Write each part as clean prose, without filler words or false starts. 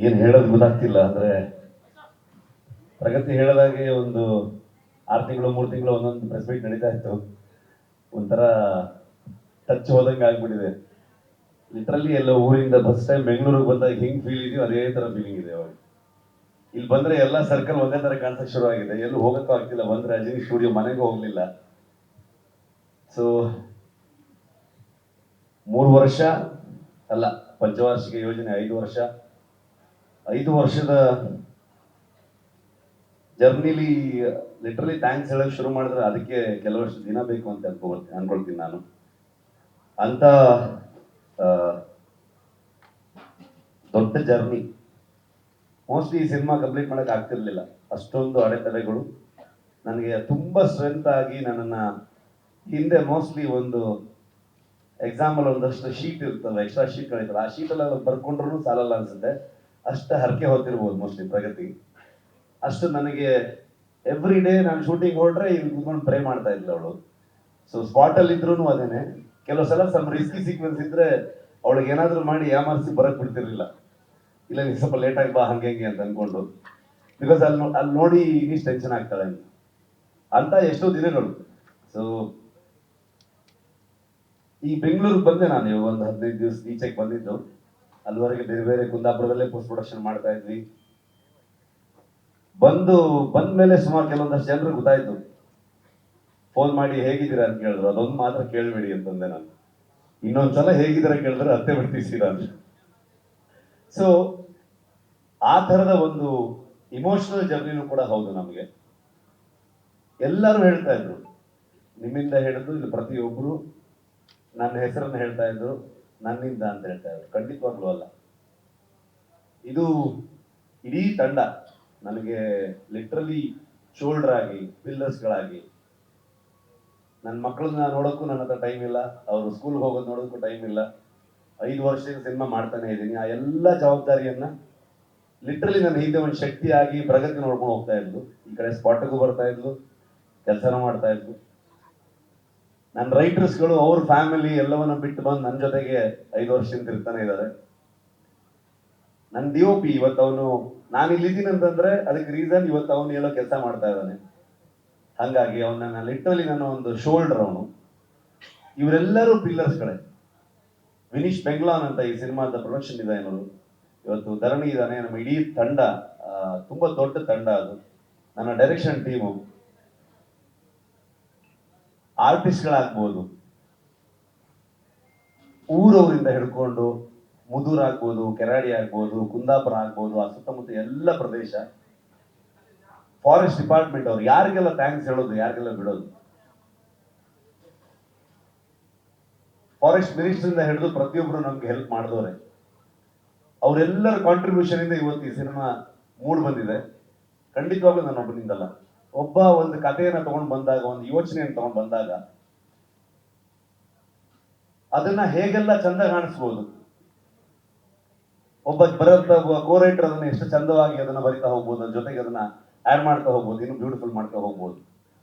ಏನು ಹೇಳೋದು ಗೊತ್ತಾಗ್ತಿಲ್ಲ. ಅಂದ್ರೆ ಪ್ರಗತಿ ಹೇಳದಾಗೆ ಒಂದು 6 ತಿಂಗಳು 3 ತಿಂಗಳು ಒಂದೊಂದು ಪ್ರೆಸ್ ಮೀಟ್ ನಡೀತಾ ಇತ್ತು. ಒಂಥರ ಟಚ್ ಹೋದಂಗೆ ಆಗ್ಬಿಟ್ಟಿದೆ. ಲಿಟ್ರಲಿ ಎಲ್ಲ ಊರಿಂದ ಫಸ್ಟ್ ಟೈಮ್ ಬೆಂಗಳೂರಿಗೆ ಬಂದಾಗ ಹೆಂಗ್ ಫೀಲ್ ಇದೆಯೋ ಅದೇ ತರ ಫೀಲಿಂಗ್ ಇದೆ ಅವಾಗ. ಇಲ್ಲಿ ಬಂದ್ರೆ ಎಲ್ಲ ಸರ್ಕಲ್ ಒಂದೇ ತರ ಕಾಣಿಸಕ್ ಶುರು ಆಗಿದೆ. ಎಲ್ಲೂ ಹೋಗಕ್ಕೂ ಆಗ್ತಿಲ್ಲ. ಬಂದ್ರೆ ಅಜಿನಿ ಸ್ಟುಡಿಯೋ ಮನೆಗೂ ಹೋಗ್ಲಿಲ್ಲ. ಸೊ 3 ವರ್ಷ ಅಲ್ಲ, ಪಂಚವಾರ್ಷಿಕ ಯೋಜನೆ 5 ವರ್ಷ, 5 ವರ್ಷದ ಜರ್ನಿಲಿ ಲಿಟ್ರಲಿ ಥ್ಯಾಂಕ್ಸ್ ಹೇಳಕ್ ಶುರು ಮಾಡಿದ್ರೆ ಅದಕ್ಕೆ ಕೆಲವಷ್ಟು ದಿನ ಬೇಕು ಅಂತ ಅನ್ಕೊಳ್ತೀನಿ ನಾನು. ಅಂತ ದೊಡ್ಡ ಜರ್ನಿ ಮೋಸ್ಟ್ಲಿ ಈ ಸಿನಿಮಾ ಕಂಪ್ಲೀಟ್ ಮಾಡಕ್ ಆಗ್ತಿರ್ಲಿಲ್ಲ. ಅಷ್ಟೊಂದು ಅಡೆತಡೆಗಳು ನನಗೆ ತುಂಬಾ ಸ್ಟ್ರೆಂತ್ ಆಗಿ ನನ್ನನ್ನ ಹಿಂದೆ ಮೋಸ್ಟ್ಲಿ ಒಂದು ಎಕ್ಸಾಂಪಲ್ ಒಂದಷ್ಟು ಶೀಟ್ ಇರ್ತವೆ, ಎಕ್ಸ್ಟ್ರಾ ಶೀಟ್ಗಳಿರ್ತವೆ, ಆ ಶೀಟಲ್ಲಿ ಬರ್ಕೊಂಡ್ರು ಸಾಲಲ್ಲ ಅನ್ಸುತ್ತೆ. ಅಷ್ಟ ಹರಕೆ ಹೊತ್ತಿರ್ಬೋದು ಮೋಸ್ಟ್ಲಿ ಪ್ರಗತಿ. ಅಷ್ಟು ನನಗೆ ಎವ್ರಿ ಡೇ ನಾನು ಶೂಟಿಂಗ್ ಹೊರಟ್ರೆ ಇಲ್ಲಿ ಕೂತ್ಕೊಂಡು ಪ್ರೇ ಮಾಡ್ತಾ ಇದ್ಲು ಅವಳು. ಸೊ ಸ್ಪಾಟ್ ಅಲ್ಲಿ ಇದ್ರು ಅದೇನೆ. ಕೆಲವು ಸಲ ಸ್ವಲ್ಪ ರಿಸ್ಕಿ ಸೀಕ್ವೆನ್ಸ್ ಇದ್ರೆ ಅವಳಿಗೆ ಏನಾದ್ರು ಮಾಡಿ ಯಾಮಾರಿಸಿ ಬರಕ್ ಬಿಡ್ತಿರ್ಲಿಲ್ಲ. ಇಲ್ಲ ನೀ ಸ್ವಲ್ಪ ಲೇಟ್ ಆಗಿ ಬಾ ಹಂಗೆ ಹೆಂಗೆ ಅಂತ ಅನ್ಕೊಂಡು, ಬಿಕಾಸ್ ಅಲ್ಲಿ ನೋಡಿ ಇನ್ನಿಷ್ಟು ಟೆನ್ಷನ್ ಆಗ್ತಾಳೆ ಅಂತ ಎಷ್ಟೋ ದಿನಗಳು. ಸೊ ಈ ಬೆಂಗಳೂರಿಗೆ ಬಂದೆ ನಾನು ಇವಾಗ ಒಂದು 15 ದಿವಸ ಈಚೆಗೆ ಬಂದಿದ್ದು. ಅಲ್ಲಿವರೆಗೆ ಬೇರೆ ಬೇರೆ ಕುಂದಾಪುರದಲ್ಲೇ ಪೋಸ್ಟ್ ಪ್ರೊಡಕ್ಷನ್ ಮಾಡ್ತಾ ಇದ್ವಿ. ಬಂದ ಮೇಲೆ ಸುಮಾರು ಕೆಲವೊಂದಷ್ಟು ಜನರು ಗೊತ್ತಾಯ್ತು. ಫೋನ್ ಮಾಡಿ ಹೇಗಿದ್ದೀರಾ ಅಂತ ಕೇಳಿದ್ರು. ಅದೊಂದು ಮಾತ್ರ ಕೇಳಬೇಡಿ ಅಂತಂದೆ ನಾನು. ಇನ್ನೊಂದ್ಸಲ ಹೇಗಿದ್ದೀರಾ ಕೇಳಿದ್ರೆ ಅತ್ತೆ ಬಿಡ್ತೀರಾ ಅಂತ. ಸೊ ಆ ತರದ ಒಂದು ಇಮೋಷನಲ್ ಜರ್ನಿನೂ ಕೂಡ ಹೌದು ನಮಗೆ. ಎಲ್ಲರೂ ಹೇಳ್ತಾ ಇದ್ರು, ನಿಮ್ಮಿಂದ ಹಿಡಿದು ಇಲ್ಲಿ ಪ್ರತಿಯೊಬ್ಬರು ನನ್ನ ಹೆಸರನ್ನು ಹೇಳ್ತಾ ಇದ್ರು, ನನ್ನಿಂದ ಅಂತ ಹೇಳ್ತಾ ಇದ್ರು. ಖಂಡಿತವಾಗ್ಲೂ ಅಲ್ಲ. ಇದು ಇಡೀ ತಂಡ ನನಗೆ ಲಿಟ್ರಲಿ ಶೋಲ್ಡರ್ ಆಗಿ, ಪಿಲ್ಲರ್ಸ್ಗಳಾಗಿ. ನನ್ನ ಮಕ್ಕಳನ್ನ ನೋಡೋಕ್ಕೂ ನನ್ನ ಹತ್ರ ಟೈಮ್ ಇಲ್ಲ, ಅವರು ಸ್ಕೂಲ್ಗೆ ಹೋಗೋದು ನೋಡೋಕ್ಕೂ ಟೈಮ್ ಇಲ್ಲ. 5 ವರ್ಷದಿಂದ ಸಿನಿಮಾ ಮಾಡ್ತಾನೆ ಇದ್ದೀನಿ. ಆ ಎಲ್ಲ ಜವಾಬ್ದಾರಿಯನ್ನ ಲಿಟ್ರಲಿ ನನ್ನ ಹಿಂದೆ ಒಂದು ಶಕ್ತಿಯಾಗಿ ಪ್ರಗತಿ ನೋಡ್ಕೊಂಡು ಹೋಗ್ತಾ ಇದ್ಲು. ಈ ಕಡೆ ಸ್ಪಾಟ್ಗೂ ಬರ್ತಾ ಇದ್ಲು, ಕೆಲಸನೂ ಮಾಡ್ತಾ ಇದ್ಲು. ನನ್ನ ರೈಟರ್ಸ್ಗಳು ಅವ್ರ ಫ್ಯಾಮಿಲಿ ಎಲ್ಲವನ್ನ ಬಿಟ್ಟು ಬಂದು ನನ್ನ ಜೊತೆಗೆ 5 ವರ್ಷದಿಂದ ಇರ್ತಾನೆ ಇದ್ದಾರೆ. ನನ್ನ DOP ಇವತ್ತು ಅವನು, ನಾನು ಇಲ್ಲಿದ್ದೀನಿ ಅಂತಂದ್ರೆ ಅದಕ್ಕೆ ರೀಸನ್ ಇವತ್ತು ಅವನು ಹೇಳೋ ಕೆಲಸ ಮಾಡ್ತಾ ಇದ್ದಾನೆ. ಹಾಗಾಗಿ ಅವನನ್ನ ಲಿಟ್ರಲಿ ನನ್ನ ಒಂದು ಶೋಲ್ಡರ್ ಅವನು. ಇವರೆಲ್ಲರೂ ಪಿಲ್ಲರ್ಸ್ಗಳೇ. ವಿನೀಶ್ ಬೆಂಗ್ಲಾನ್ ಅಂತ ಈ ಸಿನಿಮಾದ ಪ್ರೊಡಕ್ಷನ್ ಡಿಸೈನರು, ಇವತ್ತು ಧರಣಿ ಇದ್ದಾನೆ. ನಮ್ಮ ಇಡೀ ತಂಡ ತುಂಬಾ ದೊಡ್ಡ ತಂಡ ಅದು. ನನ್ನ ಡೈರೆಕ್ಷನ್ ಟೀಮು, ಆರ್ಟಿಸ್ಟ್ಗಳಾಗ್ಬೋದು, ಊರವರಿಂದ ಹಿಡ್ಕೊಂಡು ಮುದೂರ್ ಆಗ್ಬೋದು, ಕೆರಾಡಿ ಆಗ್ಬೋದು, ಕುಂದಾಪುರ ಆಗ್ಬೋದು, ಆ ಸುತ್ತಮುತ್ತ ಎಲ್ಲ ಪ್ರದೇಶ, ಫಾರೆಸ್ಟ್ ಡಿಪಾರ್ಟ್ಮೆಂಟ್ ಅವ್ರು, ಯಾರಿಗೆಲ್ಲ ಥ್ಯಾಂಕ್ಸ್ ಹೇಳೋದು, ಯಾರಿಗೆಲ್ಲ ಬಿಡೋದು. ಫಾರೆಸ್ಟ್ ಮಿನಿಸ್ಟರ್ ಇಂದ ಹಿಡಿದು ಪ್ರತಿಯೊಬ್ಬರು ನಮ್ಗೆ ಹೆಲ್ಪ್ ಮಾಡಿದವ್ರೆ. ಅವರೆಲ್ಲರ ಕಾಂಟ್ರಿಬ್ಯೂಷನ್ ಇಂದ ಇವತ್ತು ಈ ಸಿನಿಮಾ ಮೂಡ್ ಬಂದಿದೆ. ಖಂಡಿತವಾಗ್ಲೂ ನಾನು ಒಬ್ಬನಿಂದಲ್ಲ. ಒಬ್ಬ ಒಂದು ಕಥೆಯನ್ನ ತಗೊಂಡು ಬಂದಾಗ, ಒಂದು ಯೋಚನೆಯನ್ನು ತಗೊಂಡು ಬಂದಾಗ ಅದನ್ನ ಹೇಗೆಲ್ಲ ಚಂದ ಕಾಣಿಸ್ಬೋದು. ಒಬ್ಬ ಕೋ ರೈಟರ್ ಅದನ್ನ ಎಷ್ಟು ಚಂದವಾಗಿ ಅದನ್ನ ಬರಿತಾ ಹೋಗ್ಬೋದು, ಅದ್ರ ಜೊತೆಗೆ ಅದನ್ನ ಆಡ್ ಮಾಡ್ತಾ ಹೋಗ್ಬೋದು, ಇನ್ನು ಬ್ಯೂಟಿಫುಲ್ ಮಾಡ್ತಾ ಹೋಗ್ಬೋದು.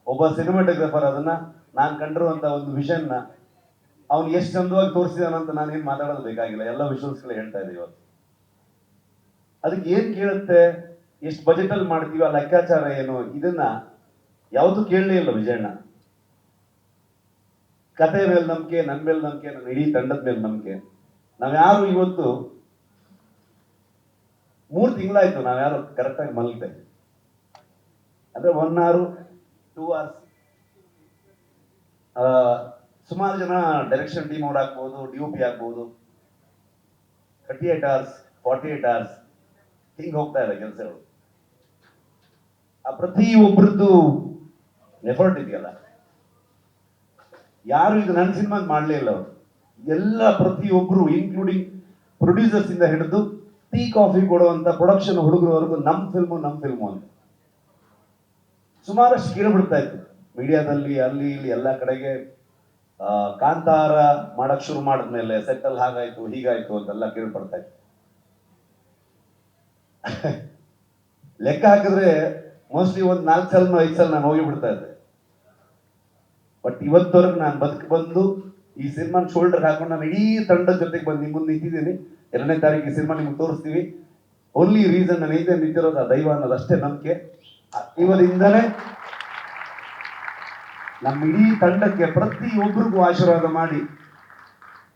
ಒಬ್ಬ ಸಿನಿಮಾಟೋಗ್ರಫರ್ ಅದನ್ನ ನಾನು ಕಂಡಿರುವಂತ ಒಂದು ವಿಷನ್ ನ ಅವ್ನು ಎಷ್ಟು ಚಂದವಾಗಿ ತೋರಿಸಿದಾನಂತ ನಾನೇನ್ ಮಾತಾಡೋದು ಬೇಕಾಗಿಲ್ಲ. ಎಲ್ಲ ವಿಷುವಲ್ಸ್ಗಳು ಹೇಳ್ತಾ ಇದೆ ಇವತ್ತು. ಅದಕ್ಕೆ ಏನ್ ಕೇಳುತ್ತೆ, ಎಷ್ಟು ಬಜೆಟ್ ಅಲ್ಲಿ ಮಾಡ್ತೀವಿ, ಆ ಲೆಕ್ಕಾಚಾರ ಏನು, ಇದನ್ನ ಯಾವತ್ತೂ ಕೇಳಲೇ ಇಲ್ಲ ವಿಜಯಣ್ಣ. ಕತೆ ಮೇಲೆ ನಂಬಿಕೆ, ನನ್ನ ಮೇಲೆ ನಂಬಿಕೆ, ನನ್ನ ಇಡೀ ತಂಡದ ಮೇಲೆ ನಂಬಿಕೆ. ನಾವ್ಯಾರು ಇವತ್ತು 3 ತಿಂಗಳಾಯ್ತು ನಾವ್ಯಾರು ಕರೆಕ್ಟ್ ಆಗಿ ಮಲಗಿದೆ. ಅಂದ್ರೆ 1 hour 2 hours. ಸುಮಾರು ಜನ ಡೈರೆಕ್ಷನ್ ಟೀಮ್ ಅವ್ರು ಆಗ್ಬೋದು, DOP ಆಗ್ಬೋದು, 38 hours 48 hours ಹಿಂಗ್ ಹೋಗ್ತಾ ಇದೆ ಕೆಲಸಗಳು. ಆ ಪ್ರತಿ ಒಬ್ಬರದ್ದು ಎಫರ್ಟ್ ಇದೆಯಲ್ಲ, ಯಾರು ಇದು ನನ್ನ ಸಿನಿಮಾ ಮಾಡಲೇ ಇಲ್ಲ. ಅವರು ಎಲ್ಲ ಪ್ರತಿಯೊಬ್ಬರು ಇನ್ಕ್ಲೂಡಿಂಗ್ ಪ್ರೊಡ್ಯೂಸರ್ಸ್ ಇಂದ ಹಿಡಿದು ಟೀ ಕಾಫಿ ಕೊಡುವಂತ ಪ್ರೊಡಕ್ಷನ್ ಹುಡುಗರವರೆಗೂ ನಮ್ ಫಿಲ್ಮು ಅಂತ ಸುಮಾರಷ್ಟು ಕೇಳ್ಬಿಡ್ತಾ ಇತ್ತು ಮೀಡಿಯಾದಲ್ಲಿ, ಅಲ್ಲಿ ಇಲ್ಲಿ ಎಲ್ಲ ಕಡೆಗೆ. ಕಾಂತಾರ ಮಾಡಕ್ ಶುರು ಮಾಡಿದ್ಮೇಲೆ ಸೆಟ್ಟಲ್ ಹಾಗಾಯ್ತು ಹೀಗಾಯ್ತು ಅಂತೆಲ್ಲ ಕೇಳ್ಪಡ್ತಾ ಇತ್ತು. ಲೆಕ್ಕ ಹಾಕಿದ್ರೆ ಮೋಸ್ಟ್ಲಿ ಒಂದು 4 ಸಲ 5 ಸಲ ನಾನು ಹೋಗಿ ಬಿಡ್ತಾ ಇದ್ದೆ. ಬಟ್ ಇವತ್ತವರೆಗೂ ನಾನು ಬಂದು ಈ ಸಿನಿಮಾನ ಶೋಲ್ಡರ್ ಹಾಕೊಂಡು ನಾನು ಇಡೀ ತಂಡದ ಜೊತೆಗೆ ಬಂದು ನಿಮ್ಮ ಮುಂದೆ ನಿಂತಿದ್ದೀನಿ. 2ನೇ ತಾರೀಕು ಈ ಸಿನಿಮಾ ನಿಮ್ಗೆ ತೋರಿಸ್ತೀವಿ. ಓನ್ಲಿ ರೀಸನ್ ನಾನು ಹಿಂದೆ ನಿಂತಿರೋದು ಆ ದೈವ ಅನ್ನೋದಷ್ಟೇ ನಂಬಿಕೆ. ಇವರಿಂದನೇ ನಮ್ಮ ಇಡೀ ತಂಡಕ್ಕೆ ಪ್ರತಿಯೊಬ್ಬರಿಗೂ ಆಶೀರ್ವಾದ ಮಾಡಿ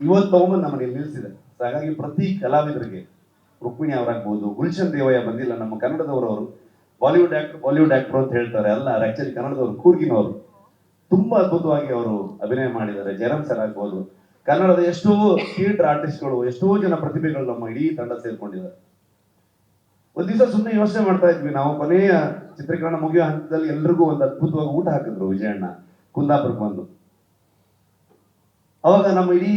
ಇವತ್ತು ತಗೊಂಬಂದು ನಮ್ಮಲ್ಲಿ ನಿಲ್ಲಿಸಿದೆ. ಹಾಗಾಗಿ ಪ್ರತಿ ಕಲಾವಿದರಿಗೆ, ರುಕ್ಮಿಣಿ ಅವರಾಗ್ಬೋದು, ಗುಲ್ಶನ್ ದೇವಯ್ಯ ಬಂದಿಲ್ಲ, ನಮ್ಮ ಕನ್ನಡದವರು, ಬಾಲಿವುಡ್ ಆಕ್ಟರ್ ಅಂತ ಹೇಳ್ತಾರೆ, ಅಲ್ಲ ಆಕ್ಚುಲಿ ಕನ್ನಡದವರು, ಕೂರ್ಗಿನವರು. ತುಂಬಾ ಅದ್ಭುತವಾಗಿ ಅವರು ಅಭಿನಯ ಮಾಡಿದ್ದಾರೆ. ಜಯರಾಮ್ ಸರ್ ಆಗ್ಬೋದು, ಕನ್ನಡದ ಎಷ್ಟೋ ಥಿಯೇಟರ್ ಆರ್ಟಿಸ್ಟ್ಗಳು, ಎಷ್ಟೋ ಜನ ಪ್ರತಿಭೆಗಳು ನಮ್ಮ ಇಡೀ ತಂಡ ಸೇರ್ಕೊಂಡಿದ್ದಾರೆ. ಒಂದ್ ದಿವಸ ಸುಮ್ಮನೆ ಯೋಚನೆ ಮಾಡ್ತಾ ಇದ್ವಿ ನಾವು, ಕೊನೆಯ ಚಿತ್ರೀಕರಣ ಮುಗಿಯೋ ಹಂತದಲ್ಲಿ ಎಲ್ರಿಗೂ ಒಂದು ಅದ್ಭುತವಾಗಿ ಊಟ ಹಾಕಿದ್ರು ವಿಜಯಣ್ಣ ಕುಂದಾಪುರಕ್ಕೆ ಬಂದು. ಅವಾಗ ನಮ್ಮ ಇಡೀ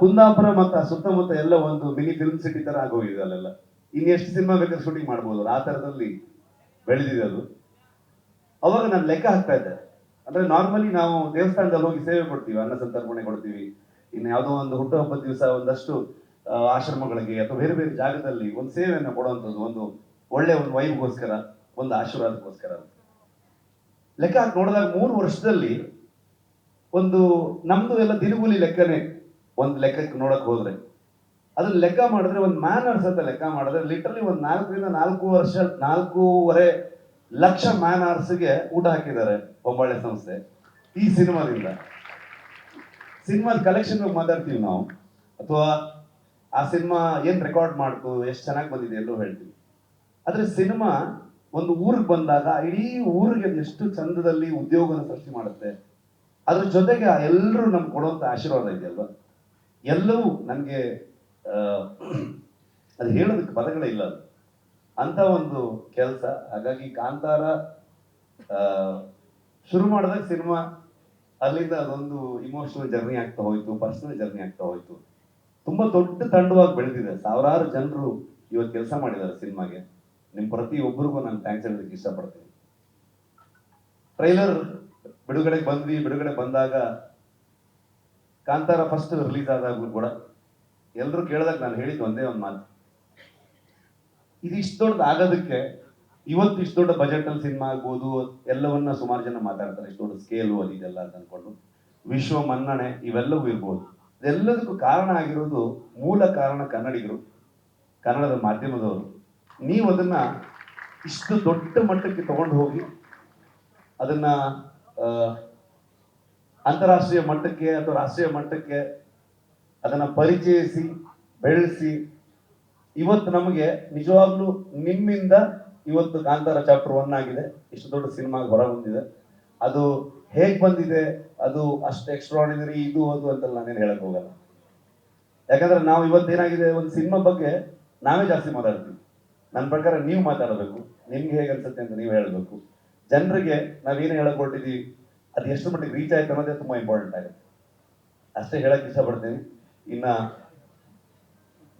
ಕುಂದಾಪುರ ಮತ್ತು ಸುತ್ತಮುತ್ತ ಎಲ್ಲ ಒಂದು ಮಿನಿ ಫಿಲ್ಮ್ ಸಿಟಿ ತರ ಆಗೋಗಿದೆ. ಅಲ್ಲೆಲ್ಲ ಇನ್ನೆಷ್ಟು ಸಿನಿಮಾ ಬೇಕಾದ್ರೆ ಶೂಟಿಂಗ್ ಮಾಡ್ಬೋದು, ಆ ತರದಲ್ಲಿ ಬೆಳೆದಿದೆ ಅದು. ಅವಾಗ ನಾನು ಲೆಕ್ಕ ಹಾಕ್ತಾ ಇದ್ದೆ, ಅಂದ್ರೆ ನಾರ್ಮಲಿ ನಾವು ದೇವಸ್ಥಾನದಲ್ಲಿ ಹೋಗಿ ಸೇವೆ ಕೊಡ್ತೀವಿ, ಅನ್ನ ಸಂತರ್ಪಣೆ ಕೊಡ್ತೀವಿ, ಇನ್ನು ಯಾವುದೋ ಒಂದು ಹುಟ್ಟುಹಬ್ಬದ ದಿವಸ ಒಂದಷ್ಟು ಆಶ್ರಮಗಳಿಗೆ ಅಥವಾ ಬೇರೆ ಬೇರೆ ಜಾಗದಲ್ಲಿ ಒಂದು ಸೇವೆಯನ್ನು ಕೊಡುವಂಥದ್ದು, ಒಂದು ಒಳ್ಳೆ ಒಂದು ವೈಬ್ಗೋಸ್ಕರ, ಒಂದು ಆಶೀರ್ವಾದಕ್ಕೋಸ್ಕರ. ಲೆಕ್ಕ ಹಾಕಿ ನೋಡಿದಾಗ 3 ವರ್ಷದಲ್ಲಿ ಒಂದು ನಮ್ದು ಎಲ್ಲ ದಿನಗೂಲಿ ಲೆಕ್ಕನೇ. ಒಂದು ಲೆಕ್ಕಕ್ಕೆ ನೋಡಕ್ ಹೋದ್ರೆ ಅದನ್ನ ಲೆಕ್ಕ ಮಾಡಿದ್ರೆ, ಒಂದು ಮ್ಯಾನರ್ಸ್ ಅಂತ ಲೆಕ್ಕ ಮಾಡಿದ್ರೆ ಲಿಟರಲಿ ಒಂದು 4.5 ಲಕ್ಷ ಮ್ಯಾನರ್ಸ್ಗೆ ಊಟ ಹಾಕಿದ್ದಾರೆ ಬೊಂಬಾಳೆ ಸಂಸ್ಥೆ ಈ ಸಿನಿಮಾದಿಂದ. ಸಿನಿಮಾದ ಕಲೆಕ್ಷನ್ ಮಾತಾಡ್ತೀವಿ ನಾವು, ಅಥವಾ ಆ ಸಿನಿಮಾ ಏನ್ ರೆಕಾರ್ಡ್ ಮಾಡ್ತು, ಎಷ್ಟು ಚೆನ್ನಾಗಿ ಬಂದಿದೆ ಎಲ್ಲೋ ಹೇಳ್ತೀವಿ. ಆದ್ರೆ ಸಿನಿಮಾ ಒಂದು ಊರಿಗೆ ಬಂದಾಗ ಇಡೀ ಊರಿಗೆ ಎಷ್ಟು ಚಂದದಲ್ಲಿ ಉದ್ಯೋಗನ ಸೃಷ್ಟಿ ಮಾಡುತ್ತೆ. ಅದ್ರ ಜೊತೆಗೆ ಎಲ್ಲರೂ ನಮ್ಗೆ ಕೊಡುವಂತ ಆಶೀರ್ವಾದ ಇದೆಯಲ್ವಾ, ಎಲ್ಲವೂ ನನಗೆ ಅದು ಹೇಳೋದಕ್ಕೆ ಪದಗಳೇ ಇಲ್ಲ. ಅದು ಅಂತ ಒಂದು ಕೆಲಸ. ಹಾಗಾಗಿ ಕಾಂತಾರ ಶುರು ಮಾಡಿದಾಗ ಸಿನಿಮಾ ಅಲ್ಲಿಂದ ಅದೊಂದು ಇಮೋಷನಲ್ ಜರ್ನಿ ಆಗ್ತಾ ಹೋಯ್ತು, ಪರ್ಸನಲ್ ಜರ್ನಿ ಆಗ್ತಾ ಹೋಯ್ತು. ತುಂಬಾ ದೊಡ್ಡ ತಂಡವಾಗಿ ಬೆಳೆದಿದೆ, ಸಾವಿರಾರು ಜನರು ಇವತ್ತು ಕೆಲಸ ಮಾಡಿದ್ದಾರೆ ಸಿನಿಮಾಗೆ. ನಿಮ್ ಪ್ರತಿಯೊಬ್ಬರಿಗೂ ನಾನು ಥ್ಯಾಂಕ್ಸ್ ಹೇಳೋದಕ್ಕೆ ಇಷ್ಟಪಡ್ತೀನಿ. ಟ್ರೈಲರ್ ಬಿಡುಗಡೆ ಬಂದಾಗ, ಕಾಂತಾರ ಫಸ್ಟ್ ರಿಲೀಸ್ ಆದಾಗ್ಲೂ ಕೂಡ ಎಲ್ಲರೂ ಕೇಳಿದಾಗ ನಾನು ಹೇಳಿದ್ದು ಒಂದೇ ಒಂದು ಮಾತು, ಇದು ಇಷ್ಟು ದೊಡ್ಡದು ಆಗೋದಕ್ಕೆ, ಇವತ್ತು ಇಷ್ಟು ದೊಡ್ಡ ಬಜೆಟ್ ಅಲ್ಲಿ ಸಿನಿಮಾ ಆಗ್ಬೋದು, ಎಲ್ಲವನ್ನ ಸುಮಾರು ಜನ ಮಾತಾಡ್ತಾರೆ, ಇಷ್ಟು ದೊಡ್ಡ ಸ್ಕೇಲು ಅದು ಇದೆಲ್ಲ ಅಂತ ಅನ್ಕೊಂಡು, ವಿಶ್ವ ಮನ್ನಣೆ ಇವೆಲ್ಲವೂ ಇರ್ಬೋದು. ಇದೆಲ್ಲದಕ್ಕೂ ಕಾರಣ ಆಗಿರೋದು, ಮೂಲ ಕಾರಣ ಕನ್ನಡಿಗರು, ಕನ್ನಡದ ಮಾಧ್ಯಮದವರು. ನೀವು ಅದನ್ನ ಇಷ್ಟು ದೊಡ್ಡ ಮಟ್ಟಕ್ಕೆ ತಗೊಂಡು ಹೋಗಿ ಅದನ್ನ ಅಂತಾರಾಷ್ಟ್ರೀಯ ಮಟ್ಟಕ್ಕೆ ಅಥವಾ ರಾಷ್ಟ್ರೀಯ ಮಟ್ಟಕ್ಕೆ ಅದನ್ನ ಪರಿಚಯಿಸಿ ಬೆಳೆಸಿ, ಇವತ್ತು ನಮಗೆ ನಿಜವಾಗ್ಲೂ ನಿಮ್ಮಿಂದ ಇವತ್ತು ಕಾಂತಾರ ಚಾಪ್ಟರ್ 1 ಆಗಿದೆ, ಇಷ್ಟು ದೊಡ್ಡ ಸಿನಿಮಾ ಹೊರ ಬಂದಿದೆ. ಅದು ಹೇಗ್ ಬಂದಿದೆ, ಅದು ಅಷ್ಟು ಎಕ್ಸ್ಟ್ರಾರ್ಡಿನರಿ ಇದು ಅದು ಅಂತ ನಾನೇನು ಹೇಳಕ್ ಹೋಗಲ್ಲ. ಯಾಕಂದ್ರೆ ನಾವು ಇವತ್ತೇನಾಗಿದೆ, ಒಂದು ಸಿನಿಮಾ ಬಗ್ಗೆ ನಾವೇ ಜಾಸ್ತಿ ಮಾತಾಡ್ತೀವಿ. ನನ್ನ ಪ್ರಕಾರ ನೀವು ಮಾತಾಡಬೇಕು, ನಿಮ್ಗೆ ಹೇಗೆ ಅನ್ಸುತ್ತೆ ಅಂತ ನೀವು ಹೇಳಬೇಕು. ಜನರಿಗೆ ನಾವೇನು ಹೇಳಕ್ ಹೊರಟಿದೀವಿ ಅದು ಎಷ್ಟು ಮಟ್ಟಿಗೆ ರೀಚ್ ಆಯ್ತು ಅನ್ನೋದೇ ತುಂಬಾ ಇಂಪಾರ್ಟೆಂಟ್ ಆಗುತ್ತೆ. ಅಷ್ಟೇ ಹೇಳಕ್ ಇಷ್ಟಪಡ್ತೀನಿ. ಇನ್ನ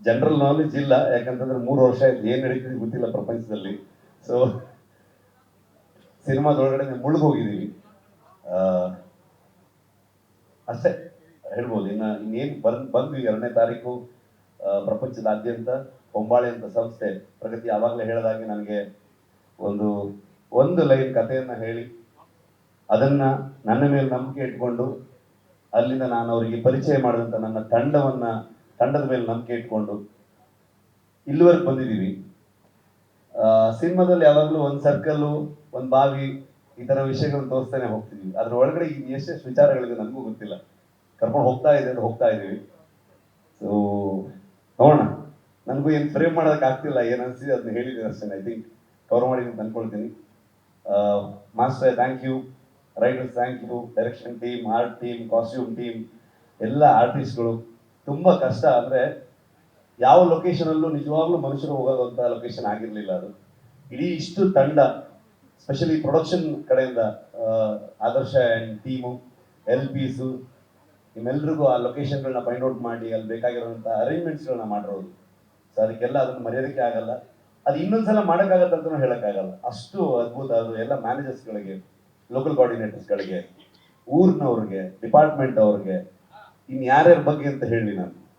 ಜನರಲ್ ನಾಲೆಜ್ ಇಲ್ಲ, ಯಾಕಂತಂದ್ರೆ 3 ವರ್ಷ ಆಯ್ತು, ಏನ್ ನಡೀತಿದೆ ಗೊತ್ತಿಲ್ಲ ಪ್ರಪಂಚದಲ್ಲಿ. ಸೊ ಸಿನಿಮಾದೊಳಗಡೆ ಮುಳುಗೋಗಿದ್ದೀವಿ, ಅಷ್ಟೇ ಹೇಳ್ಬೋದು. ಇನ್ನೇನು ಬಂದ್ವಿ 2ನೇ ತಾರೀಕು ಪ್ರಪಂಚದಾದ್ಯಂತ ಬೊಂಬಾಳೆ ಅಂತ ಸಂಸ್ಥೆ ಪ್ರಗತಿ ಆವಾಗಲೇ ಹೇಳಿದಾಗೆ ನನಗೆ ಒಂದು ಲೈನ್ ಕಥೆಯನ್ನ ಹೇಳಿ ಅದನ್ನ ನನ್ನ ಮೇಲೆ ನಂಬಿಕೆ ಇಟ್ಕೊಂಡು, ಅಲ್ಲಿಂದ ನಾನು ಅವರಿಗೆ ಪರಿಚಯ ಮಾಡಿದಂತ ನನ್ನ ತಂಡದ ಮೇಲೆ ನಂಬಿಕೆ ಇಟ್ಕೊಂಡು ಇಲ್ಲಿವರೆಗೆ ಬಂದಿದ್ದೀವಿ. ಸಿನಿಮಾದಲ್ಲಿ ಯಾವಾಗಲೂ ಒಂದು ಸರ್ಕಲ್ಲು, ಒಂದು ಬಾವಿ, ಈ ತರ ವಿಷಯಗಳನ್ನ ತೋರಿಸ್ತಾನೆ ಹೋಗ್ತಿದ್ವಿ. ಅದ್ರ ಒಳಗಡೆ ಎಷ್ಟೆಷ್ಟು ವಿಚಾರಗಳಿದೆ ನನಗೂ ಗೊತ್ತಿಲ್ಲ, ಕರ್ಕೊಂಡು ಹೋಗ್ತಾ ಇದೀವಿ. ಸೊ ನೋಡೋಣ, ನನಗೂ ಏನು ಫ್ರೇಮ್ ಮಾಡೋದಕ್ಕೆ ಆಗ್ತಿಲ್ಲ, ಏನು ಅನ್ಸಿದೆ ಅದನ್ನ ಹೇಳಿದ್ದೀನಿ ಅಷ್ಟೇ. ಐ ಥಿಂಕ್ ಕವರ್ ಮಾಡಿ ಅಂತ ಅನ್ಕೊಳ್ತೀನಿ. Master thank you, writers thank you, direction team, art team, costume team, ಎಲ್ಲ ಆರ್ಟಿಸ್ಟ್ಗಳು. ತುಂಬಾ ಕಷ್ಟ. ಅಂದ್ರೆ ಯಾವ ಲೊಕೇಶನ್ ಅಲ್ಲೂ ನಿಜವಾಗ್ಲೂ ಮನುಷ್ಯರು ಹೋಗೋದಂತ ಲೊಕೇಶನ್ ಆಗಿರ್ಲಿಲ್ಲ ಅದು. ಇಡೀ ಇಷ್ಟು ತಂಡ, ಸ್ಪೆಷಲಿ ಪ್ರೊಡಕ್ಷನ್ ಕಡೆಯಿಂದ ಆದರ್ಶ ಅಂಡ್ ಟೀಮು, LPs ನಿಮ್ಮೆಲ್ರಿಗೂ ಆ ಲೊಕೇಶನ್ಗಳನ್ನ ಫೈಂಡ್ ಔಟ್ ಮಾಡಿ ಅಲ್ಲಿ ಬೇಕಾಗಿರುವಂತ ಅರೇಂಜ್ಮೆಂಟ್ಸ್ಗಳನ್ನ ಮಾಡಿರೋದು. ಸೊ ಅದಕ್ಕೆಲ್ಲ ಅದನ್ನ ಮರೆಯೋದಕ್ಕೆ ಆಗಲ್ಲ. ಅದು ಇನ್ನೊಂದ್ಸಲ ಮಾಡೋಕ್ಕಾಗತ್ತೆ ಅಂತಲೂ ಹೇಳಕ್ಕಾಗಲ್ಲ, ಅಷ್ಟು ಅದ್ಭುತ ಅದು. ಎಲ್ಲ ಮ್ಯಾನೇಜರ್ಸ್ಗಳಿಗೆ, ಲೋಕಲ್ ಕೋಆರ್ಡಿನೇಟರ್ಸ್ಗಳಿಗೆ, ಊರಿನವ್ರಿಗೆ, ಡಿಪಾರ್ಟ್ಮೆಂಟ್ ಅವ್ರಿಗೆ, ಇನ್ ಯಾರ್ಯಾರ ಬಗ್ಗೆ ಅಂತ ಹೇಳಿ ನಾನು